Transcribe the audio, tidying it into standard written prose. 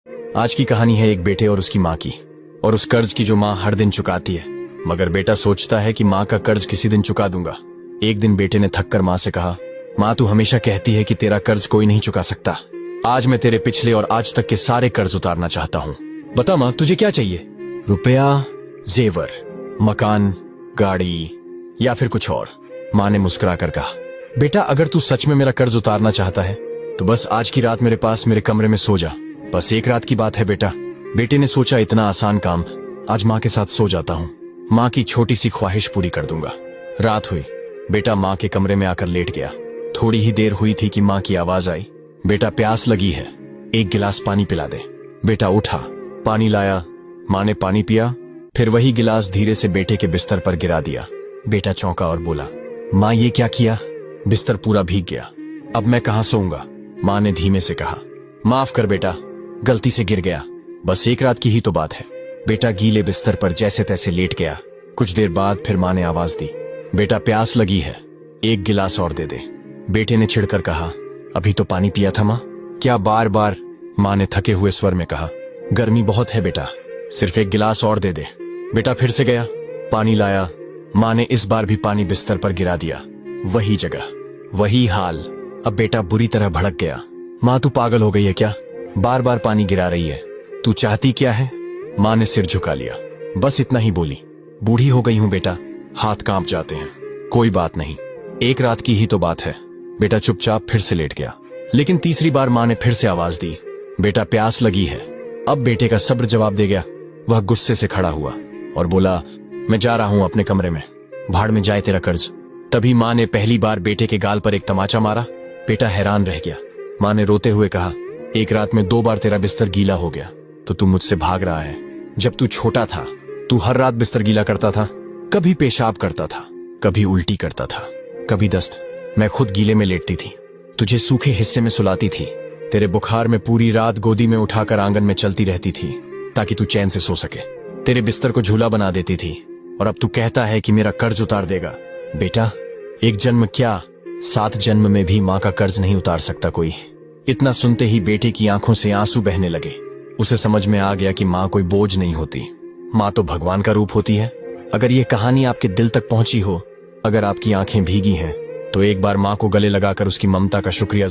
आज की कहानी है एक बेटे और उसकी माँ की, और उस कर्ज की जो माँ हर दिन चुकाती है, मगर बेटा सोचता है कि माँ का कर्ज किसी दिन चुका दूंगा। एक दिन बेटे ने थक कर माँ से कहा, माँ तू हमेशा कहती है कि तेरा कर्ज कोई नहीं चुका सकता। आज मैं तेरे पिछले और आज तक के सारे कर्ज उतारना चाहता हूँ। बता माँ तुझे क्या चाहिए? रुपया, जेवर, मकान, गाड़ी या फिर कुछ और? माँ ने मुस्कुरा कर कहा, बेटा अगर तू सच में मेरा कर्ज उतारना चाहता है तो बस आज की रात मेरे पास मेरे कमरे में सो जा। बस एक रात की बात है बेटा। बेटे ने सोचा इतना आसान काम, आज माँ के साथ सो जाता हूँ, माँ की छोटी सी ख्वाहिश पूरी कर दूंगा। रात हुई, बेटा माँ के कमरे में आकर लेट गया। थोड़ी ही देर हुई थी कि माँ की आवाज आई, बेटा प्यास लगी है, एक गिलास पानी पिला दे। बेटा उठा, पानी लाया। माँ ने पानी पिया, फिर वही गिलास धीरे से बेटे के बिस्तर पर गिरा दिया। बेटा चौंका और बोला, माँ ये क्या किया? बिस्तर पूरा भीग गया, अब मैं कहाँ सोऊंगा? माँ ने धीमे से कहा, माफ कर बेटा, गलती से गिर गया, बस एक रात की ही तो बात है। बेटा गीले बिस्तर पर जैसे तैसे लेट गया। कुछ देर बाद फिर माँ ने आवाज दी, बेटा प्यास लगी है, एक गिलास और दे दे। बेटे ने चिढ़कर कहा, अभी तो पानी पिया था माँ, क्या बार बार? माँ ने थके हुए स्वर में कहा, गर्मी बहुत है बेटा, सिर्फ एक गिलास और दे दे। बेटा फिर से गया, पानी लाया। माँ ने इस बार भी पानी बिस्तर पर गिरा दिया। वही जगह, वही हाल। अब बेटा बुरी तरह भड़क गया, माँ तू पागल हो गई है क्या? बार बार पानी गिरा रही है, तू चाहती क्या है? माँ ने सिर झुका लिया, बस इतना ही बोली, बूढ़ी हो गई हूं बेटा, हाथ कांप जाते हैं। कोई बात नहीं, एक रात की ही तो बात है। बेटा चुपचाप फिर से लेट गया। लेकिन तीसरी बार माँ ने फिर से आवाज दी, बेटा प्यास लगी है। अब बेटे का सब्र जवाब दे गया। वह गुस्से से खड़ा हुआ और बोला, मैं जा रहा हूं अपने कमरे में, भाड़ में जाए तेरा कर्ज। तभी माँ ने पहली बार बेटे के गाल पर एक तमाचा मारा। बेटा हैरान रह गया। माँ ने रोते हुए कहा, एक रात में 2 बार तेरा बिस्तर गीला हो गया तो तू मुझसे भाग रहा है। जब तू छोटा था तू हर रात बिस्तर गीला करता था, कभी पेशाब करता था, कभी उल्टी करता था, कभी दस्त। मैं खुद गीले में लेटती थी, तुझे सूखे हिस्से में सुलाती थी, तेरे बुखार में पूरी रात गोदी में उठाकर आंगन में चलती रहती थी ताकि तू चैन से सो सके, तेरे बिस्तर को झूला बना देती थी। और अब तू कहता है कि मेरा कर्ज उतार देगा। बेटा एक जन्म क्या, 7 जन्म में भी माँ का कर्ज नहीं उतार सकता कोई। इतना सुनते ही बेटे की आंखों से आंसू बहने लगे। उसे समझ में आ गया कि माँ कोई बोझ नहीं होती, माँ तो भगवान का रूप होती है। अगर ये कहानी आपके दिल तक पहुंची हो, अगर आपकी आंखें भीगी हैं, तो एक बार माँ को गले लगाकर उसकी ममता का शुक्रिया